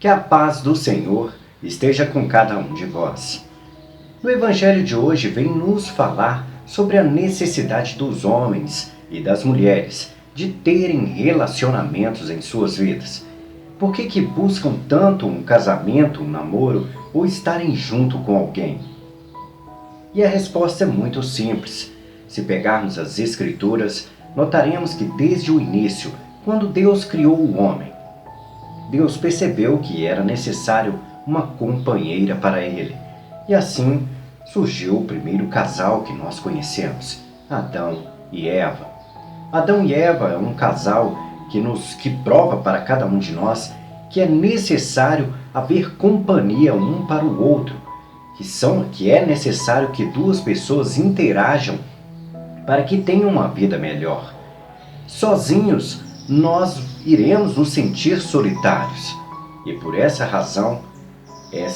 Que a paz do Senhor esteja com cada um de vós. No Evangelho de hoje vem nos falar sobre a necessidade dos homens e das mulheres de terem relacionamentos em suas vidas. Por que buscam tanto um casamento, um namoro ou estarem junto com alguém? E a resposta é muito simples. Se pegarmos as Escrituras, notaremos que desde o início, quando Deus criou o homem, Deus percebeu que era necessário uma companheira para ele. E assim surgiu o primeiro casal que nós conhecemos, Adão e Eva. Adão e Eva é um casal que prova para cada um de nós que é necessário haver companhia um para o outro, que é necessário que duas pessoas interajam para que tenham uma vida melhor. Sozinhos, nós iremos nos sentir solitários. E por essa razão é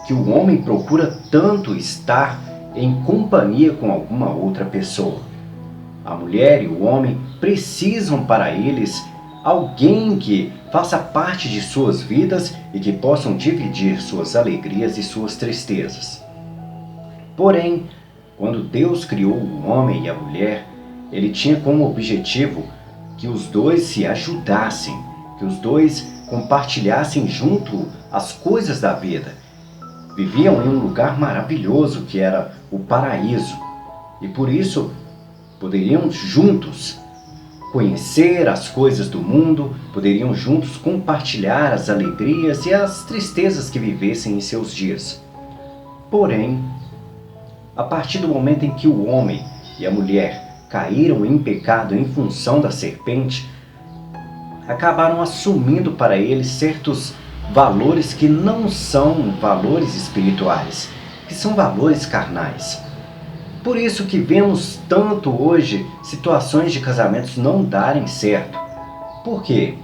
que o homem procura tanto estar em companhia com alguma outra pessoa. A mulher e o homem precisam para eles alguém que faça parte de suas vidas e que possam dividir suas alegrias e suas tristezas. Porém, quando Deus criou o homem e a mulher, ele tinha como objetivo que os dois se ajudassem, que os dois compartilhassem junto as coisas da vida. Viviam em um lugar maravilhoso que era o paraíso e por isso poderiam juntos conhecer as coisas do mundo, poderiam juntos compartilhar as alegrias e as tristezas que vivessem em seus dias. Porém, a partir do momento em que o homem e a mulher caíram em pecado em função da serpente, acabaram assumindo para eles certos valores que não são valores espirituais, que são valores carnais. Por isso que vemos tanto hoje situações de casamentos não darem certo. Por quê?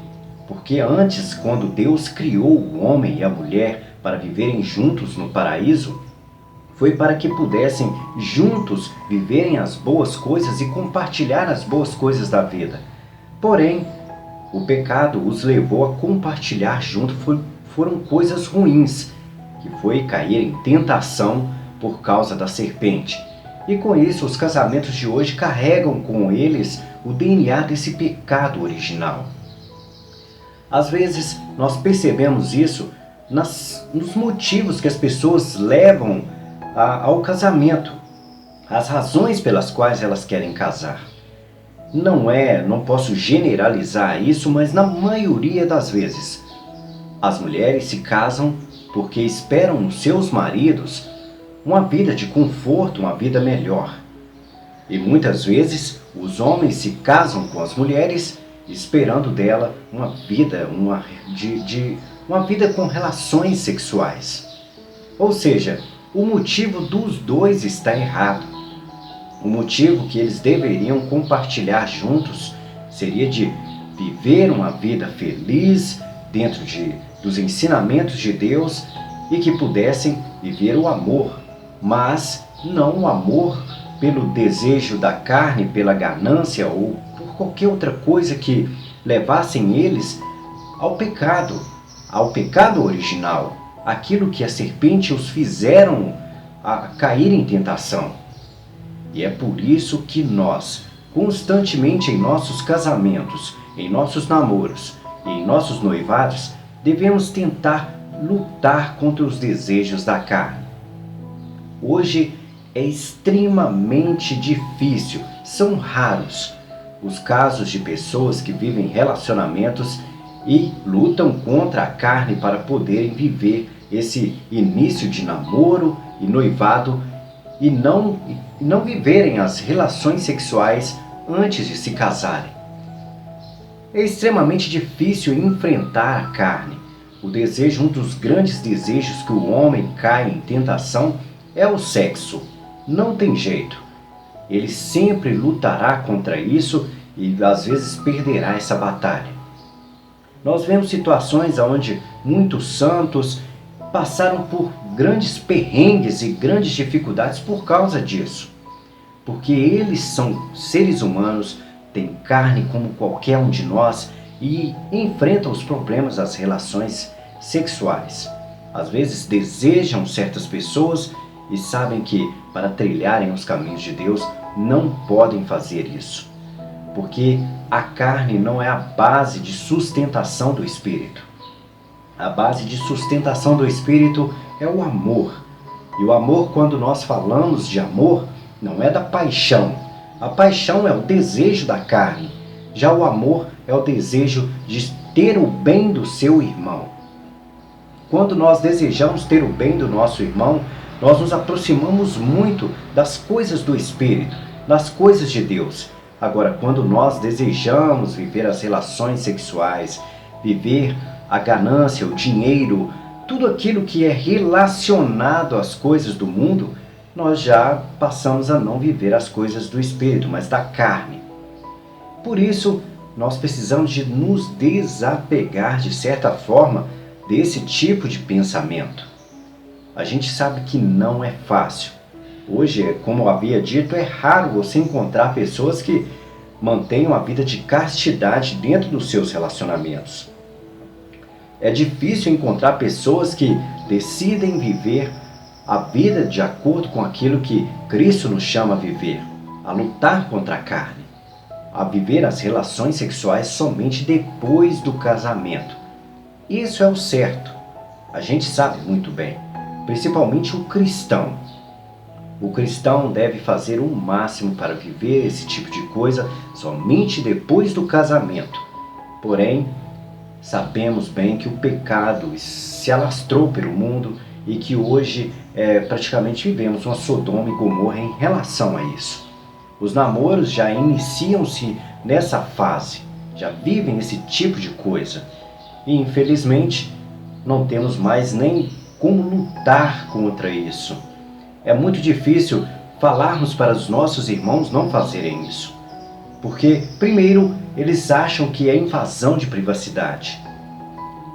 Porque antes, quando Deus criou o homem e a mulher para viverem juntos no paraíso, foi para que pudessem juntos viverem as boas coisas e compartilhar as boas coisas da vida. Porém, o pecado os levou a compartilhar junto, foram coisas ruins, que foi cair em tentação por causa da serpente. E com isso, os casamentos de hoje carregam com eles o DNA desse pecado original. Às vezes, nós percebemos isso nos motivos que as pessoas levam ao casamento, as razões pelas quais elas querem casar. Não posso generalizar isso, mas na maioria das vezes, as mulheres se casam porque esperam nos seus maridos uma vida de conforto, uma vida melhor. E muitas vezes os homens se casam com as mulheres esperando dela uma vida com relações sexuais. Ou seja, o motivo dos dois está errado. O motivo que eles deveriam compartilhar juntos seria de viver uma vida feliz dentro dos ensinamentos de Deus e que pudessem viver o amor, mas não o amor pelo desejo da carne, pela ganância ou por qualquer outra coisa que levassem eles ao pecado original, aquilo que a serpente os fizeram a cair em tentação. E é por isso que nós, constantemente em nossos casamentos, em nossos namoros e em nossos noivados, devemos tentar lutar contra os desejos da carne. Hoje é extremamente difícil, são raros os casos de pessoas que vivem relacionamentos e lutam contra a carne para poderem viver esse início de namoro e noivado e não viverem as relações sexuais antes de se casarem. É extremamente difícil enfrentar a carne. O desejo, um dos grandes desejos que o homem cai em tentação é o sexo. Não tem jeito. Ele sempre lutará contra isso e às vezes perderá essa batalha. Nós vemos situações onde muitos santos passaram por grandes perrengues e grandes dificuldades por causa disso. Porque eles são seres humanos, têm carne como qualquer um de nós e enfrentam os problemas das relações sexuais. Às vezes desejam certas pessoas e sabem que para trilharem os caminhos de Deus não podem fazer isso, porque a carne não é a base de sustentação do Espírito. A base de sustentação do Espírito é o amor. E o amor, quando nós falamos de amor, não é da paixão. A paixão é o desejo da carne. Já o amor é o desejo de ter o bem do seu irmão. Quando nós desejamos ter o bem do nosso irmão, nós nos aproximamos muito das coisas do Espírito, das coisas de Deus. Agora, quando nós desejamos viver as relações sexuais, viver a ganância, o dinheiro, tudo aquilo que é relacionado às coisas do mundo, nós já passamos a não viver as coisas do Espírito, mas da carne. Por isso, nós precisamos de nos desapegar, de certa forma, desse tipo de pensamento. A gente sabe que não é fácil. Hoje, como eu havia dito, é raro você encontrar pessoas que mantenham a vida de castidade dentro dos seus relacionamentos. É difícil encontrar pessoas que decidem viver a vida de acordo com aquilo que Cristo nos chama a viver, a lutar contra a carne, a viver as relações sexuais somente depois do casamento. Isso é o certo. A gente sabe muito bem, principalmente o cristão. O cristão deve fazer o máximo para viver esse tipo de coisa somente depois do casamento. Porém, sabemos bem que o pecado se alastrou pelo mundo e que hoje praticamente vivemos uma Sodoma e Gomorra em relação a isso. Os namoros já iniciam-se nessa fase, já vivem esse tipo de coisa. E infelizmente não temos mais nem como lutar contra isso. É muito difícil falarmos para os nossos irmãos não fazerem isso. Porque, primeiro, eles acham que é invasão de privacidade.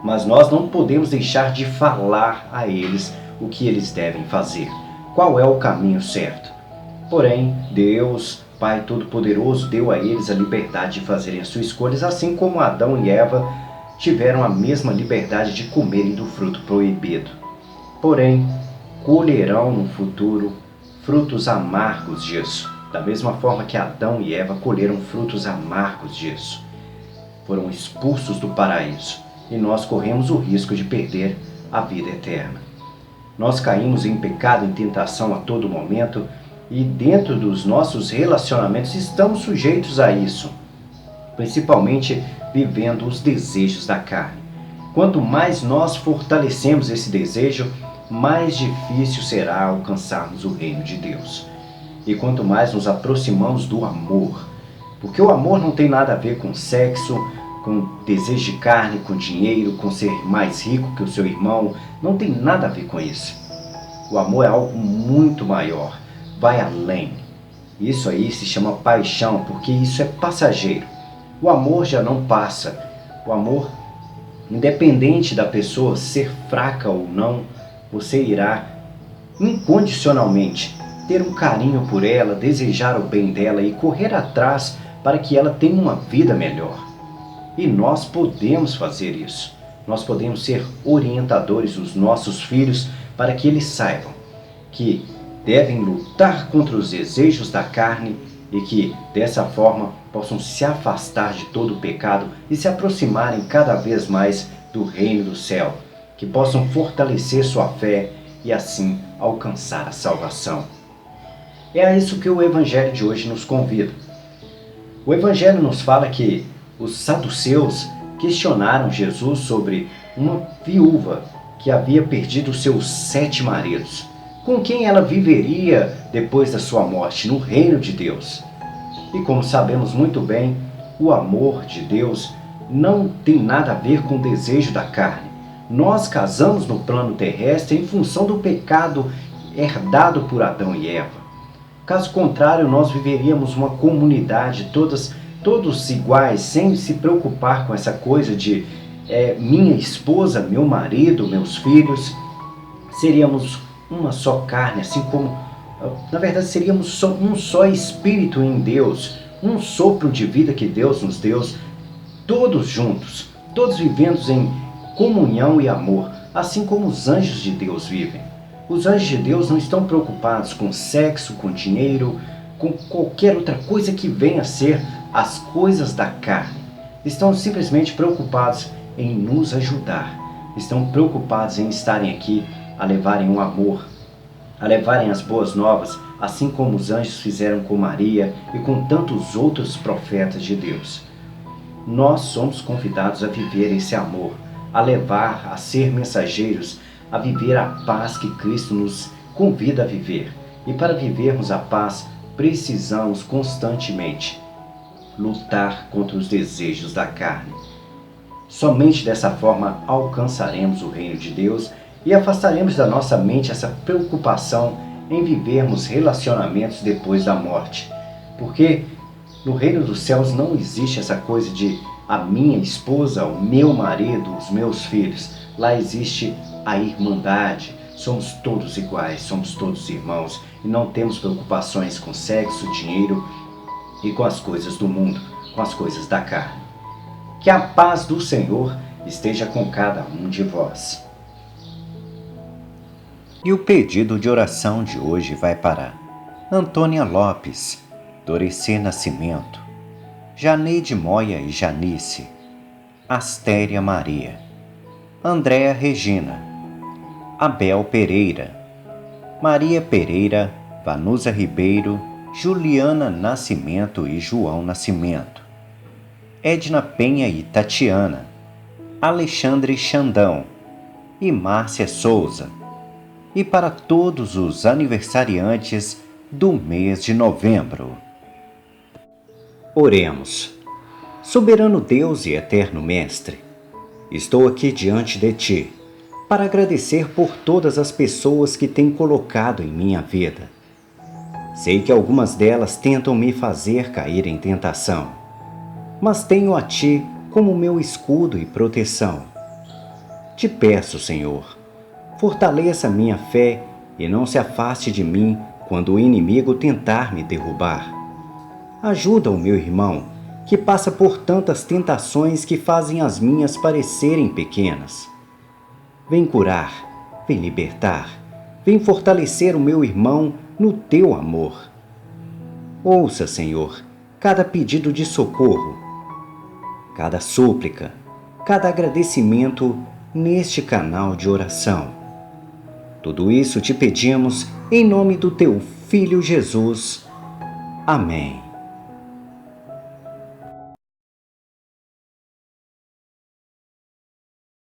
Mas nós não podemos deixar de falar a eles o que eles devem fazer. Qual é o caminho certo? Porém, Deus, Pai Todo-Poderoso, deu a eles a liberdade de fazerem as suas escolhas, assim como Adão e Eva tiveram a mesma liberdade de comerem do fruto proibido. Porém, colherão no futuro frutos amargos disso, da mesma forma que Adão e Eva colheram frutos amargos disso. Foram expulsos do paraíso e nós corremos o risco de perder a vida eterna. Nós caímos em pecado, em tentação a todo momento e dentro dos nossos relacionamentos estamos sujeitos a isso, principalmente vivendo os desejos da carne. Quanto mais nós fortalecemos esse desejo, mais difícil será alcançarmos o reino de Deus. E quanto mais nos aproximamos do amor, porque o amor não tem nada a ver com sexo, com desejo de carne, com dinheiro, com ser mais rico que o seu irmão, não tem nada a ver com isso. O amor é algo muito maior, vai além. Isso aí se chama paixão, porque isso é passageiro. O amor já não passa. O amor, independente da pessoa ser fraca ou não, você irá incondicionalmente ter um carinho por ela, desejar o bem dela e correr atrás para que ela tenha uma vida melhor. E nós podemos fazer isso. Nós podemos ser orientadores dos nossos filhos para que eles saibam que devem lutar contra os desejos da carne e que, dessa forma, possam se afastar de todo o pecado e se aproximarem cada vez mais do reino do céu, que possam fortalecer sua fé e assim alcançar a salvação. É a isso que o Evangelho de hoje nos convida. O Evangelho nos fala que os saduceus questionaram Jesus sobre uma viúva que havia perdido seus 7 maridos. Com quem ela viveria depois da sua morte no reino de Deus? E como sabemos muito bem, o amor de Deus não tem nada a ver com o desejo da carne. Nós casamos no plano terrestre em função do pecado herdado por Adão e Eva. Caso contrário, nós viveríamos uma comunidade, todos iguais, sem se preocupar com essa coisa de minha esposa, meu marido, meus filhos. Seríamos uma só carne, assim como, na verdade, seríamos um só espírito em Deus, um sopro de vida que Deus nos deu, todos juntos, todos vivendo em comunhão e amor, assim como os anjos de Deus vivem. Os anjos de Deus não estão preocupados com sexo, com dinheiro, com qualquer outra coisa que venha a ser as coisas da carne. Estão simplesmente preocupados em nos ajudar. Estão preocupados em estarem aqui a levarem o amor, a levarem as boas novas, assim como os anjos fizeram com Maria e com tantos outros profetas de Deus. Nós somos convidados a viver esse amor, a levar, a ser mensageiros, a viver a paz que Cristo nos convida a viver. E para vivermos a paz, precisamos constantemente lutar contra os desejos da carne. Somente dessa forma alcançaremos o reino de Deus e afastaremos da nossa mente essa preocupação em vivermos relacionamentos depois da morte. Porque no reino dos céus não existe essa coisa de a minha esposa, o meu marido, os meus filhos. Lá existe a irmandade. Somos todos iguais, somos todos irmãos e não temos preocupações com sexo, dinheiro e com as coisas do mundo, com as coisas da carne. Que a paz do Senhor esteja com cada um de vós. E o pedido de oração de hoje vai para Antônia Lopes, Dorecê Nascimento, Janeide Moia e Janice, Astéria Maria, Andréa Regina, Abel Pereira, Maria Pereira, Vanusa Ribeiro, Juliana Nascimento e João Nascimento, Edna Penha e Tatiana, Alexandre Xandão e Márcia Souza, e para todos os aniversariantes do mês de novembro. Oremos. Soberano Deus e eterno Mestre, estou aqui diante de Ti para agradecer por todas as pessoas que têm colocado em minha vida. Sei que algumas delas tentam me fazer cair em tentação, mas tenho a Ti como meu escudo e proteção. Te peço, Senhor, fortaleça minha fé e não se afaste de mim quando o inimigo tentar me derrubar. Ajuda o meu irmão, que passa por tantas tentações que fazem as minhas parecerem pequenas. Vem curar, vem libertar, vem fortalecer o meu irmão no Teu amor. Ouça, Senhor, cada pedido de socorro, cada súplica, cada agradecimento neste canal de oração. Tudo isso te pedimos em nome do Teu Filho Jesus. Amém.